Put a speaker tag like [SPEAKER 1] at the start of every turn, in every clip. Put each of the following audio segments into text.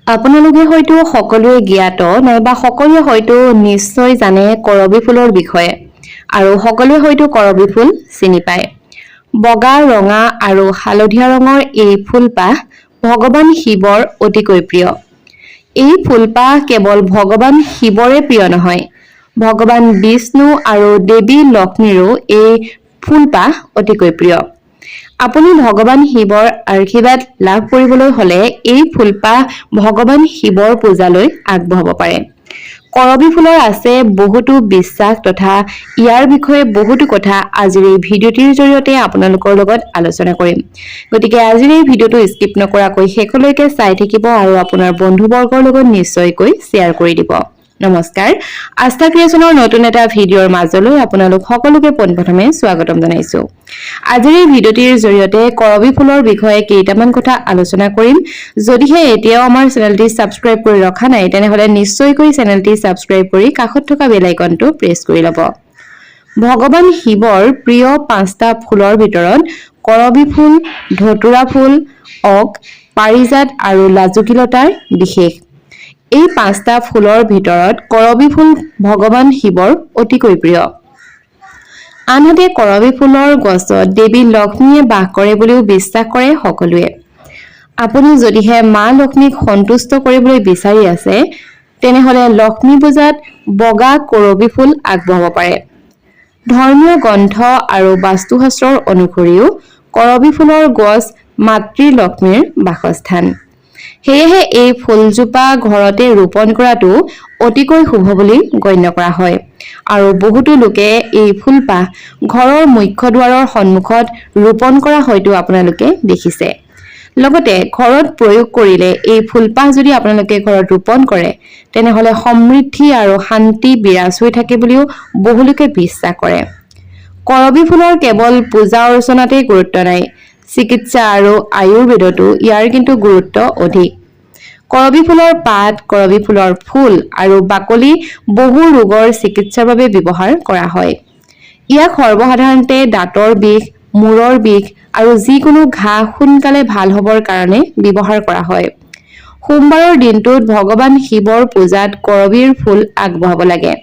[SPEAKER 1] আপোনালোকে হয়তো সকলোৱে জ্ঞাত নাইবা সকলোৱে হয়তো নিশ্চয় জানে কৰবী ফুলৰ বিষয়ে আৰু সকলোৱে হয়তো কৰবী ফুল চিনি পায়। বগা, ৰঙা আৰু হালধীয়া ৰঙৰ এই ফুলপাহ ভগৱান শিৱৰ অতিকৈ প্ৰিয়। এই ফুলপাহ কেৱল ভগৱান শিৱৰে প্ৰিয় নহয়, ভগৱান বিষ্ণু আৰু দেৱী লক্ষ্মীৰো এই ফুলপাহ অতিকৈ প্ৰিয়। আপুনি ভগৱান শিৱৰ আশীৰ্বাদ লাভ কৰিবলৈ হলে এই ফুলপাহ ভগৱান শিৱৰ পূজালৈ আগবঢ়াব পাৰে। কৰবী ফুলৰ আছে বহুতো বিশ্বাস তথা ইয়াৰ বিষয়ে বহুতো কথা আজিৰ এই ভিডিঅ'টিৰ জৰিয়তে আপোনালোকৰ লগত আলোচনা কৰিম। গতিকে আজিৰ এই ভিডিঅ'টো স্কিপ নকৰাকৈ শেষলৈকে চাই থাকিব আৰু আপোনাৰ বন্ধুবৰ্গৰ লগত নিশ্চয়কৈ শ্বেয়াৰ কৰি দিব। নমস্কাৰ, আস্থা ক্ৰিয়েশ্যনৰ নতুন এটা ভিডিঅ'ৰ মাজলৈ আপোনালোক সকলোকে পোনপ্ৰথমে স্বাগতম জনাইছো। আজিৰ এই ভিডিঅ'টিৰ জৰিয়তে কৰবী ফুলৰ বিষয়ে কেইটামান কথা আলোচনা কৰিম। যদিহে এতিয়াও আমাৰ চেনেলটি সাবস্ক্ৰাইব কৰি ৰখা নাই তেনেহলে নিশ্চয়কৈ চেনেলটি সাবস্ক্ৰাইব কৰি কাষত থকা বেল আইকনটো প্ৰেছ কৰি ল'ব। ভগৱান শিৱৰ প্ৰিয় 5টা ফুলৰ ভিতৰত কৰবী ফুল, ধতুৰা ফুল, অক, পাৰিজাত আৰু লাজুকীলতাৰ বিশেষ। এই 5টা ফুলৰ ভিতৰত কৰবী ফুল ভগৱান শিৱৰ অতিকৈ প্ৰিয়। আনহাতে কৰবী ফুলৰ গছত দেৱী লক্ষ্মীয়ে বাস কৰে বুলিও বিশ্বাস কৰে সকলোৱে। আপুনি যদিহে মা লক্ষ্মীক সন্তুষ্ট কৰিবলৈ বিচাৰি আছে তেনেহলে লক্ষ্মী পূজাত বগা কৰবী ফুল আগবঢ়াব পাৰে। ধৰ্মীয় গ্ৰন্থ আৰু বাস্তুশাস্ত্ৰৰ অনুসৰিও কৰবী ফুলৰ গছ মাতৃ লক্ষ্মীৰ বাসস্থান। সেয়েহে এই ফুলজোপা ঘৰতে ৰোপণ কৰাটো অতিকৈ শুভ বুলি গণ্য কৰা হয় আৰু বহুতো লোকে এই ফুলপাহ ঘৰৰ মুখ্য দুৱাৰৰ সন্মুখত ৰোপণ কৰা হয়তো আপোনালোকে দেখিছে। লগতে ঘৰত প্ৰয়োগ কৰিলে এই ফুলপাহ যদি আপোনালোকে ঘৰত ৰোপণ কৰে তেনেহলে সমৃদ্ধি আৰু শান্তি বিৰাজ হৈ থাকে বুলিও বহুলোকে বিশ্বাস কৰে। কৰবী ফুলৰ কেৱল পূজা অৰ্চনাতেই গুৰুত্ব নাই, চিকিৎসা আৰু আয়ুৰ্বেদতো ইয়াৰ কিন্তু গুৰুত্ব অধিক। কৰবী ফুলৰ পাত, কৰবী ফুলৰ ফুল আৰু বাকলি বহু ৰোগৰ চিকিৎসাৰ বাবে ব্যৱহাৰ কৰা হয়। ইয়াক সৰ্বসাধাৰণতে দাঁতৰ বিষ, মূৰৰ বিষ আৰু যিকোনো ঘাঁ সোনকালে ভাল হ'বৰ কাৰণে ব্যৱহাৰ কৰা হয়। সোমবাৰৰ দিনটোত ভগৱান শিৱৰ পূজাত কৰবীৰ ফুল আগবঢ়াব লাগে।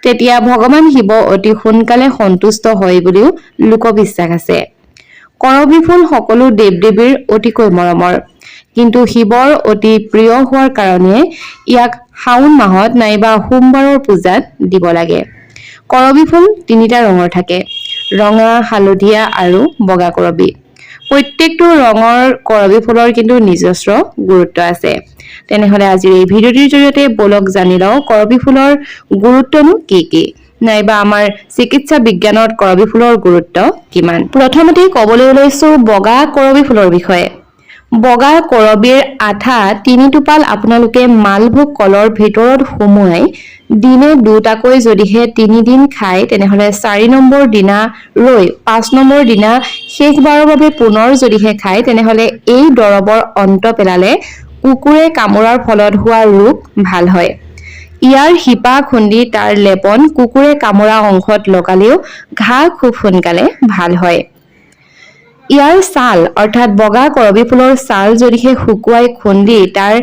[SPEAKER 1] তেতিয়া ভগৱান শিৱ অতি সোনকালে সন্তুষ্ট হয় বুলিও লোকবিশ্বাস আছে। কৰবী ফুল সকলো দেৱ-দেৱীৰ অতিকৈ মৰমৰ, কিন্তু শিৱৰ অতি প্ৰিয় হোৱাৰ কাৰণে ইয়াক শাওণ মাহত নাইবা সোমবাৰৰ পূজাত দিব লাগে। কৰবী ফুল 3টা ৰঙৰ থাকে, ৰঙা, হালধীয়া আৰু বগা কৰবী। প্ৰত্যেকটো ৰঙৰ কৰবী ফুলৰ কিন্তু নিজস্ব গুৰুত্ব আছে। তেনেহলে আজিৰ এই ভিডিঅ'টিৰ জৰিয়তে বলক জানি লওঁ কৰবী ফুলৰ গুৰুত্বনো কি কি, নাইবা আমাৰ চিকিৎসা বিজ্ঞানত কৰবী ফুলৰ গুৰুত্ব কিমান। প্ৰথমতে ক'বলৈ ওলাইছো বগা কৰবী ফুলৰ বিষয়ে। বগা কৰবীৰ আঠা 3 টোপাল আপোনালোকে মালভোগ কলৰ ভিতৰত সুমুৱাই দিনে 2টাকৈ যদিহে 3 দিন খায় তেনেহলে 4 নম্বৰ দিনা ৰৈ 5 নম্বৰ দিনা শেষবাৰৰ বাবে পুনৰ যদিহে খায় তেনেহলে এই দৰৱৰ অন্ত পেলালে কুকুৰে কামোৰাৰ ফলত হোৱা ৰোগ ভাল হয়। ইয়াৰ শিপা খুন্দি তাৰ লেপন কুকুৰে কামোৰা অংশত লগালেও ঘাঁ খুব সোনকালে ভাল হয়। ইয়াৰ ছাল অৰ্থাৎ বগা কৰবী ফুলৰ ছাল যদিহে শুকুৱাই খুন্দি তাৰ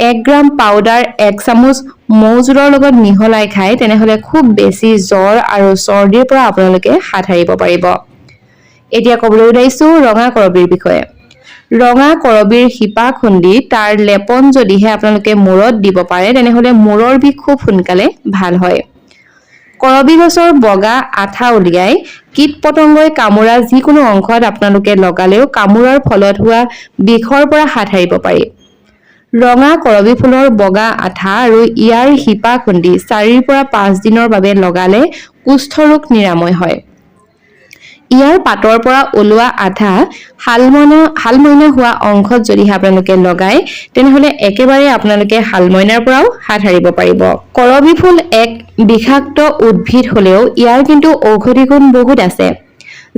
[SPEAKER 1] 1 গ্ৰাম পাউডাৰ 1 চামুচ মৌজোলৰ লগত মিহলাই খায় তেনেহলে খুব বেছি জ্বৰ আৰু চৰ্দিৰ পৰা আপোনালোকে হাত সাৰিব পাৰিব। এতিয়া ক'বলৈ ওলাইছো ৰঙা কৰবীৰ বিষয়ে। ৰঙা কৰবীৰ শিপা খুন্দি তাৰ লেপন যদিহে আপোনালোকে মূৰত দিব পাৰে তেনেহলে মূৰৰ বিষ খুব সোনকালে ভাল হয়। কৰবী গছৰ বগা আঠা উলিয়াই কীট-পতংগই কামোৰা যিকোনো অংশত আপোনালোকে লগালেও কামোৰাৰ ফলত হোৱা বিষৰ পৰা হাত সাৰিব পাৰি। ৰঙা কৰবী ফুলৰ বগা আঠা আৰু ইয়াৰ শিপা খুন্দি 4ৰ পৰা 5 দিনৰ বাবে লগালে কুষ্ঠ ৰোগ নিৰাময় হয়। ইয়াৰ পাতৰ পৰা ওলোৱা আঠা হালমইনা হোৱা অংশত যদিহে আপোনালোকে লগায় তেনেহলে একেবাৰে আপোনালোকে হালমইনাৰ পৰাও হাত সাৰিব পাৰিব। কৰবী ফুল এক বিষাক্ত উদ্ভিদ হলেও ইয়াৰ কিন্তু ঔষধি গুণ বহুত আছে,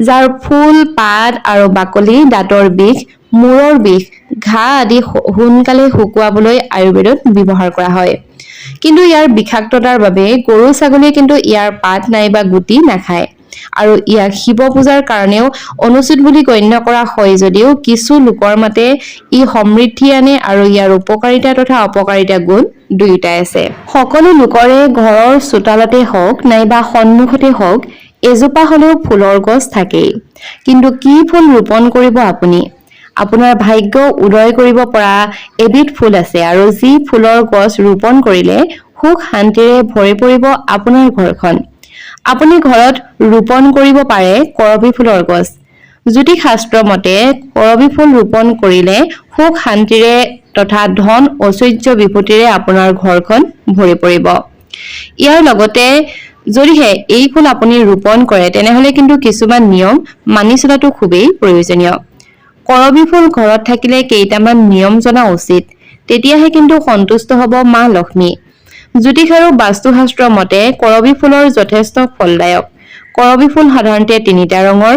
[SPEAKER 1] যাৰ ফুল, পাত আৰু বাকলি দাঁতৰ বিষ, মূৰৰ বিষ, ঘাঁ আদি সোনকালে শুকুৱাবলৈ আয়ুৰ্বেদত ব্যৱহাৰ কৰা হয়। কিন্তু ইয়াৰ বিষাক্ততাৰ বাবে গৰু ছাগলীয়ে কিন্তু ইয়াৰ পাত নাইবা গুটি নাখায়। আৰু ইয়াক শিৱ পূজাৰ কাৰণেও অনুচিত বুলি গণ্য কৰা হয় যদিও কিছু লোকৰ মতে ই সমৃদ্ধি আনে আৰু ইয়াৰ উপকাৰিতা তথা অপকাৰিতা গুণ দুয়োটাই আছে। সকলো লোকৰে ঘৰৰ চোতালতে হওক নাইবা সন্মুখতে হওক এজোপা হলেও ফুলৰ গছ থাকেই। কিন্তু কি ফুল ৰোপণ কৰিব আপুনি? আপোনাৰ ভাগ্য উদয় কৰিব পৰা এবিধ ফুল আছে আৰু যি ফুলৰ গছ ৰোপণ কৰিলে সুখ শান্তিৰে ভৰি পৰিব আপোনাৰ ঘৰখন। আপুনি ঘৰত ৰোপণ কৰিব পাৰে কৰবী ফুলৰ গছ। জ্যোতিষ শাস্ত্ৰ মতে কৰবী ফুল ৰোপণ কৰিলে সুখ শান্তিৰে তথা ধন ঐশ্বৰ্য বিভূতিৰে আপোনাৰ ঘৰখন ভৰি পৰিব। ইয়াৰ লগতে যদিহে এই ফুল আপুনি ৰোপণ কৰে তেনেহলে কিন্তু কিছুমান নিয়ম মানি চলাটো খুবেই প্ৰয়োজনীয়। কৰবী ফুল ঘৰত থাকিলে কেইটামান নিয়ম জনা উচিত, তেতিয়াহে কিন্তু সন্তুষ্ট হ'ব মা লক্ষ্মী। জ্যোতিষ আৰু বাস্তুশাস্ত্ৰ মতে কৰবী ফুলৰ যথেষ্ট ফলদায়ক। কৰবী ফুল সাধাৰণতে 3টা ৰঙৰ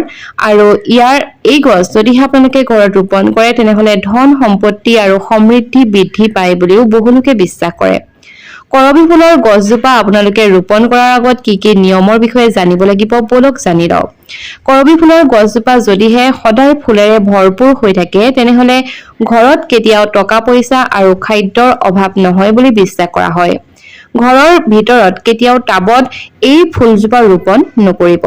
[SPEAKER 1] আৰু ইয়াৰ এই গছ যদিহে আপোনালোকে ঘৰত ৰোপণ কৰে তেনেহলে ধন সম্পত্তি আৰু সমৃদ্ধি বৃদ্ধি পায় বুলিও বহু লোকে বিশ্বাস কৰে। কৰবী ফুলৰ গছজোপা আপোনালোকে ৰোপণ কৰাৰ আগত কি কি নিয়মৰ বিষয়ে জানিব লাগিব বলক জানি লওক। কৰবী ফুলৰ গছজোপা যদিহে সদায় ফুলেৰে ভৰপূৰ হৈ থাকে তেনেহলে ঘৰত কেতিয়াও টকা পইচা আৰু খাদ্যৰ অভাৱ নহয় বুলি বিশ্বাস কৰা হয়। ঘৰৰ ভিতৰত কেতিয়াও টাবত এই ফুলজোপা ৰোপণ নকৰিব।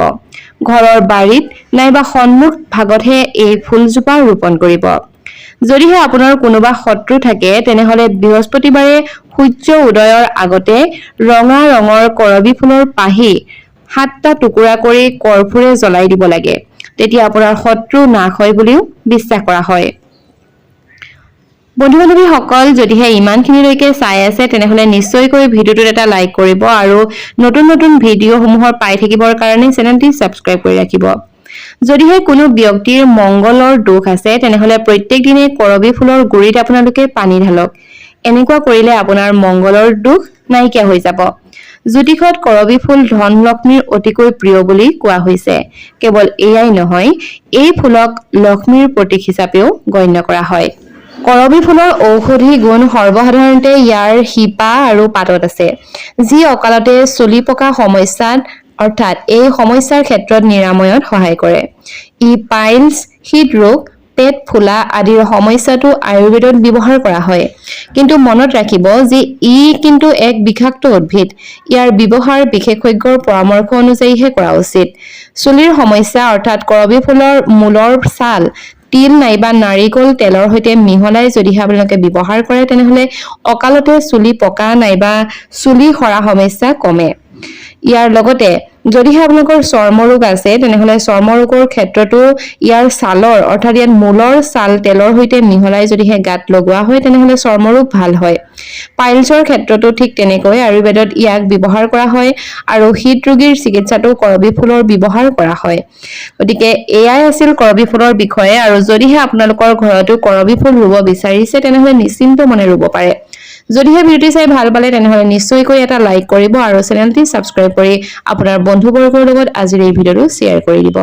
[SPEAKER 1] ঘৰৰ বাৰীত নাইবা সন্মুখ ভাগতহে এই ফুলজোপা ৰোপণ কৰিব। যদিহে আপোনাৰ কোনোবা শত্ৰু থাকে তেনেহলে বৃহস্পতিবাৰে সূৰ্য উদয়ৰ আগতে ৰঙা ৰঙৰ কৰবী ফুলৰ পাহি 7টা টুকুৰা কৰি কৰ্পূৰে জ্বলাই দিব লাগে। তেতিয়া আপোনাৰ শত্ৰু নাশ হয় বুলিও বিশ্বাস কৰা হয়। বন্ধু বান্ধৱীসকল যদিহে ইমানখিনিলৈকে চাই আছে তেনেহলে নিশ্চয়কৈ ভিডিঅ'টোত এটা লাইক কৰিব আৰু নতুন নতুন ভিডিঅ'সমূহৰ পাই থাকিবৰ কাৰণে চেনেলটি ছাবস্ক্ৰাইব কৰি ৰাখিব। যদিহে কোনো ব্যক্তিৰ মংগলৰ দোষ আছে তেনেহলে প্ৰত্যেক দিনে কৰবী ফুলৰ গুৰিত আপোনালোকে পানী ঢালক। এনেকুৱা কৰিলে আপোনাৰ মংগলৰ দোষ নাইকিয়া হৈ যাব। জ্যোতিষত কৰবী ফুল ধন লক্ষ্মীৰ অতিকৈ প্ৰিয় বুলি কোৱা হৈছে। কেৱল এয়াই নহয়, এই ফুলক লক্ষ্মীৰ প্ৰতীক হিচাপেও গণ্য কৰা হয়। কৰবী ফুলৰ ঔষধি গুণ সৰ্বসাধাৰণতে ইয়াৰ শিপা আৰু পাতত আছে, যি অকালতে চুলি পকা সমস্যাত অৰ্থাৎ এই সমস্যাৰ ক্ষেত্ৰত নিৰাময়ত সহায় কৰে। ই পাইলছ, হৃদৰোগ, পেট ফুলা আদিৰ সমস্যাটো আয়ুৰ্বেদত ব্যৱহাৰ কৰা হয়। কিন্তু মনত ৰাখিব যে ই কিন্তু এক বিষাক্ত উদ্ভিদ। ইয়াৰ ব্যৱহাৰ বিশেষজ্ঞৰ পৰামৰ্শ অনুযায়ীহে কৰা উচিত। চুলিৰ সমস্যা অৰ্থাৎ কৰবী ফুলৰ মূলৰ ছাল তিল নাইবা নাৰিকল তেলৰ সৈতে মিহলাই যদিহে আপোনালোকে ব্যৱহাৰ কৰে তেনেহলে অকালতে চুলি পকা নাইবা চুলি সৰা সমস্যা কমে। ইয়াৰ লগতে যদিহে আপোনালোকৰ চৰ্মৰোগ আছে তেনেহলে চৰ্মৰোগৰ ক্ষেত্ৰতো ইয়াৰ ছালৰ অৰ্থাৎ ইয়াত মূলৰ ছাল তেলৰ সৈতে মিহলাই যদিহে গাত লগোৱা হয় তেনেহলে চৰ্মৰোগ ভাল হয়। পাইলছৰ ক্ষেত্ৰতো ঠিক তেনেকৈ আয়ুৰ্বেদত ইয়াক ব্যৱহাৰ কৰা হয় আৰু হৃদৰোগীৰ চিকিৎসাতো কৰবী ফুলৰ ব্যৱহাৰ কৰা হয়। গতিকে এয়াই আছিল কৰবী ফুলৰ বিষয়ে আৰু যদিহে আপোনালোকৰ ঘৰতো কৰবী ফুল ৰুব বিচাৰিছে তেনেহলে নিশ্চিন্ত মনে ৰুব পাৰে। যদিহে ভিডিঅ'টি চাই ভাল পালে তেনেহলে নিশ্চয়কৈ এটা লাইক কৰিব আৰু চেনেলটি ছাবস্ক্ৰাইব কৰি আপোনাৰ বন্ধুবৰ্গৰ লগত আজিৰ এই ভিডিঅ'টো শ্বেয়াৰ কৰি দিব।